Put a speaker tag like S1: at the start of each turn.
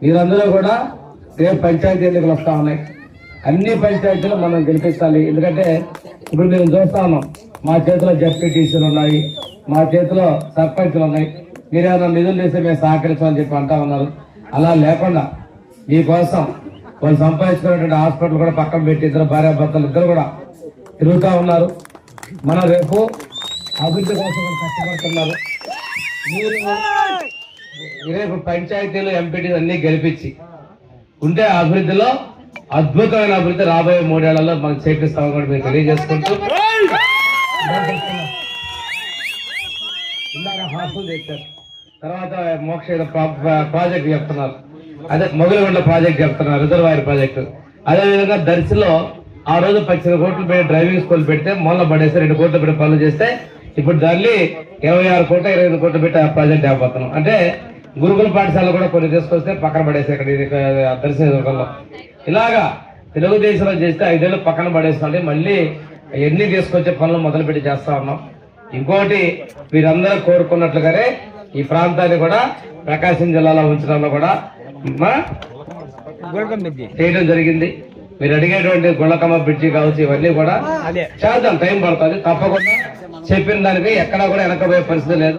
S1: మీరందరూ కూడా రేపు పంచాయతీ ఎన్నికలు వస్తా ఉన్నాయి. అన్ని పంచాయతీలు మనం గెలిపించాలి. ఎందుకంటే ఇప్పుడు మేము చూస్తా ఉన్నాం, మా చేతిలో జడ్పీటీసీలు ఉన్నాయి, మా చేతిలో సర్పంచ్లు ఉన్నాయి. మీరేమన్నా నిధులు చేస్తే మేము సహకరించాలని చెప్పి అంటా ఉన్నారు. అలా లేకుండా మీకోసం వాళ్ళు సంపాదించుకున్నటువంటి హాస్పిటల్ కూడా పక్కన పెట్టి ఇద్దరు భార్యాభర్తలు ఇద్దరు కూడా తిరుగుతూ ఉన్నారు. మన రేపు అభివృద్ధి కోసం కష్టపడుతున్నారు. మీరు రేపు పంచాయతీలు ఎంపీటీ అన్ని గెలిపించి ఉంటే అభివృద్ధిలో అద్భుతమైన అభివృద్ధి రాబోయే 3 ఏళ్లలో మనం చేపిస్తామని కూడా మీరు తెలియజేసుకుంటూ ఇందాక హాస్టల్ తెచ్చారు, తర్వాత మోక్ష ప్రాజెక్ట్ చెప్తున్నారు, అదే మొగలిగొండ ప్రాజెక్ట్ చెప్తున్నారు, రిజర్వాయర్ ప్రాజెక్టు. అదేవిధంగా దర్శిలో ఆ రోజు 15 కోట్లు పెట్టి డ్రైవింగ్ స్కూల్ పెడితే మొన్న పడేస్తే 2 కోట్లు పెట్టి పనులు చేస్తే ఇప్పుడు దాన్ని 26 కోట్లు 25 కోట్లు పెట్టి ఆ ప్రాజెక్ట్ అయిపోతున్నాం. అంటే గురుకుల పాఠశాల కూడా కొన్ని తీసుకొస్తే పక్కన పడేసి ఇక్కడ దర్శనంలో ఇలాగా తెలుగుదేశంలో చేస్తే 5 ఏళ్ళు పక్కన పడేస్తాండి. మళ్ళీ ఎన్ని తీసుకొచ్చే పనులు మొదలుపెట్టి చేస్తా ఉన్నాం. ఇంకోటి మీరందరూ కోరుకున్నట్లుగానే ఈ ప్రాంతాన్ని కూడా ప్రకాశం జిల్లాలో ఉంచడంలో కూడా చేయడం జరిగింది. మీరు అడిగేటువంటి గుళ్ళకమ్మ బ్రిడ్జి కావచ్చు, ఇవన్నీ కూడా చేద్దాం, టైం పడుతుంది. తప్పకుండా చెప్పిన దానికి ఎక్కడా కూడా వెనకపోయే పరిస్థితి లేదు.